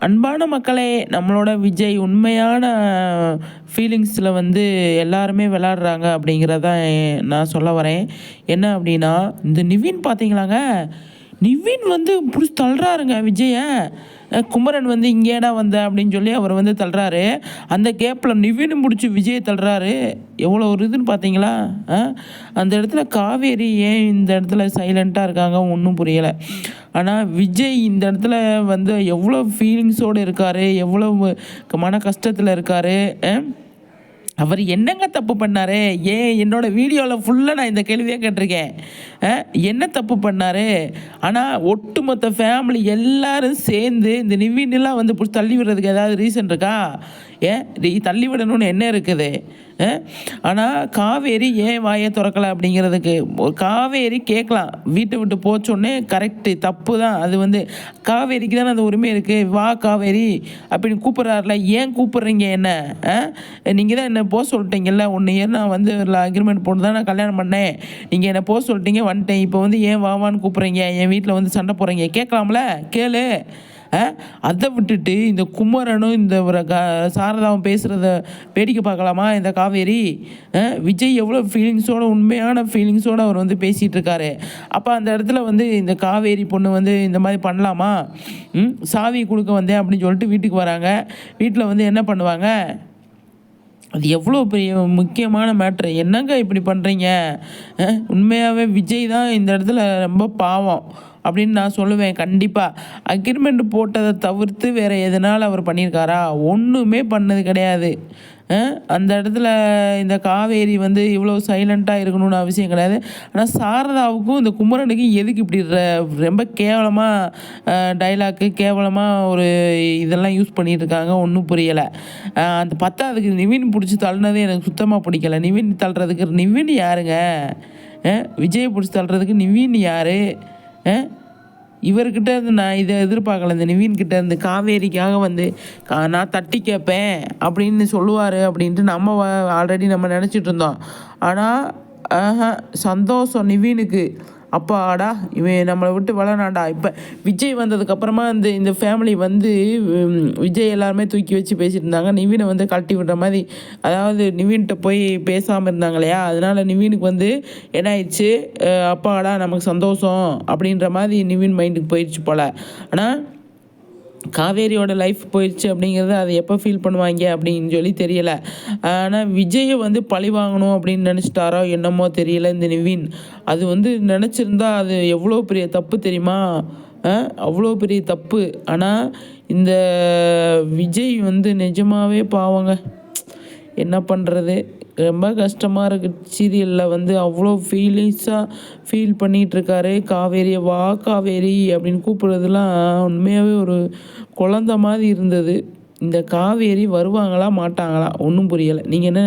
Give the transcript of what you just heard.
அன்பான மக்களே, நம்மளோட விஜய் உண்மையான ஃபீலிங்ஸில் வந்து எல்லாருமே விளையாடுறாங்க அப்படிங்கிறதான் நான் சொல்ல வரேன். என்ன அப்படின்னா, இந்த நிவின் பார்த்தீங்களாங்க, நிவின் வந்து புடிச்சு தள்ளுறாருங்க விஜய. குமரன் வந்து "இங்கேடா வந்த" அப்படின்னு சொல்லி அவர் வந்து தள்ளுறாரு. அந்த கேப்பில் நிவினும் புடிச்சு விஜய தள்ளுறாரு. எவ்வளோ ஒரு இதுன்னு பார்த்தீங்களா? அ அந்த இடத்துல காவேரி ஏன் இந்த இடத்துல சைலண்ட்டா இருக்காங்க ஒண்ணும் புரியல. ஆனா விஜய் இந்த இடத்துல வந்து எவ்வளோ ஃபீலிங்ஸோட இருக்காரு, எவ்வளவு மன கஷ்டத்துல இருக்காரு. அவர் என்னங்க தப்பு பண்ணாரு? ஏன் என்னோட வீடியோல ஃபுல்லா நான் இந்த கேள்வியே கேட்டிருக்கேன். அ என்ன தப்பு பண்ணாரு? ஆனா ஒட்டுமொத்த ஃபேமிலி எல்லாரும் சேர்ந்து இந்த நிவின்லாம் வந்து புடிச்சு தள்ளி விடுறதுக்கு ஏதாவது ரீசன் இருக்கா? ஏன் தள்ளி விடணும்னு என்ன இருக்குது? அ ஆனா காவேரி ஏன் வாய தொறக்கல அப்படிங்கிறதுக்கு காவேரி கேட்கலாம். வீட்ட விட்டு போச்சோன்னே கரெக்ட்டு தப்பு தான். அது வந்து காவேரிக்கு தானே அந்த உரிமை இருக்கு. "வா காவேரி" அப்படின்னு கூப்பிடுறாருல. ஏன் கூப்பிடுறீங்க என்ன? அ நீங்க தான் என்ன சொல்லிட்டீங்கல்ல. 1 இயர் நான் வந்து அக்ரீமெண்ட் போட்டு தான் நான் கல்யாணம் பண்ணேன். நீங்க என்ன சொல்லிட்டீங்க வந்துட்டேன். இப்போ வந்து ஏன் வான்னு கூப்பிடுறீங்க? என் வீட்ல வந்து சண்டை போடுறீங்க. கேட்கலாம்ல? கேளு. அ அதை விட்டுட்டு இந்த குமரனும் இந்த ஒரு சாரதாவும் பேசுகிறத வேடிக்கை பார்க்கலாமா இந்த காவேரி? விஜய் எவ்வளோ ஃபீலிங்ஸோட உண்மையான ஃபீலிங்ஸோடு அவர் வந்து பேசிகிட்டு இருக்காரு. அப்போ அந்த இடத்துல வந்து இந்த காவேரி பொண்ணு வந்து இந்த மாதிரி பண்ணலாமா? சாவி கொடுக்க வந்தேன் அப்படின்னு சொல்லிட்டு வீட்டுக்கு வராங்க. வீட்டில் வந்து என்ன பண்ணுவாங்க? அது எவ்வளோ பெரிய முக்கியமான மேட்ரு. என்னங்க இப்படி பண்ணுறீங்க? உண்மையாகவே விஜய் தான் இந்த இடத்துல ரொம்ப பாவம் அப்படின்னு நான் சொல்லுவேன். கண்டிப்பாக அக்ரிமெண்ட் போட்டதை தவிர்த்து வேறு எதனால் அவர் பண்ணியிருக்காரா? ஒன்றுமே பண்ணது கிடையாது. அந்த இடத்துல இந்த காவேரி வந்து இவ்வளோ சைலண்ட்டாக இருக்கணும்னு அவசியம் கிடையாது. ஆனால் சாரதாவுக்கும் இந்த குமரனுக்கும் எதுக்கு இப்படி ரொம்ப கேவலமாக டைலாக்கு கேவலமாக ஒரு இதெல்லாம் யூஸ் பண்ணிட்டு இருக்காங்க. ஒன்றும் புரியலை. அந்த பத்தாவதுக்கு நிவின் பிடிச்சி தள்ளினதே எனக்கு சுத்தமாக பிடிக்கல. நிவின் தள்ளுறதுக்கு நிவின் யாருங்க? விஜயை பிடிச்சி தள்ளுறதுக்கு நிவின் யார்? இவர்கிட்ட இருந்து நான் இதை எதிர்பார்க்கல. இந்த நிவின்கிட்ட இருந்து காவேரிக்காக வந்து நான் தட்டி கேட்பேன் அப்படின்னு சொல்லுவார் அப்படின்ட்டு நம்ம ஆல்ரெடி நம்ம நினச்சிட்டு இருந்தோம். ஆனால் சந்தோஷம் நிவினுக்கு. அப்பாடா இவன் நம்மளை விட்டு வளரான்டா. இப்போ விஜய் வந்ததுக்கப்புறமா இந்த ஃபேமிலி வந்து விஜய் எல்லாருமே தூக்கி வச்சு பேசிட்டு இருந்தாங்க. நிவினை வந்து கழட்டி விடுற மாதிரி, அதாவது நிவின்கிட்ட போய் பேசாமல் இருந்தாங்க இல்லையா? அதனால நிவினுக்கு வந்து என்ன ஆயிடுச்சு, அப்பாடா நமக்கு சந்தோஷம் அப்படின்ற மாதிரி நிவின் மைண்டுக்கு போயிடுச்சு போல். ஆனால் காவேரியோட லைஃப் போயிடுச்சு அப்படிங்கிறது அதை எப்போ ஃபீல் பண்ணுவாங்க அப்படின்னு சொல்லி தெரியலை. ஆனால் விஜயை வந்து பழி வாங்கணும் அப்படின்னு நினச்சிட்டாரோ என்னமோ தெரியல இந்த நிவின். அது வந்து நினச்சிருந்தா அது எவ்வளோ பெரிய தப்பு தெரியுமா? அவ்வளோ பெரிய தப்பு. ஆனால் இந்த விஜய் வந்து நிஜமாகவே பாவங்க. என்ன பண்ணுறது? ரொம்ப கஷ்டமாக இருக்குது. சீரியலில் வந்து அவ்வளோ ஃபீலிங்ஸாக ஃபீல் பண்ணிகிட்ருக்காரு. காவேரியை "வா காவேரி" அப்படின்னு கூப்பிட்றதுலாம் உண்மையாகவே ஒரு குழந்த மாதிரி இருந்தது. இந்த காவேரி வருவாங்களா மாட்டாங்களா? ஒன்றும் புரியலை. நீங்கள் என்ன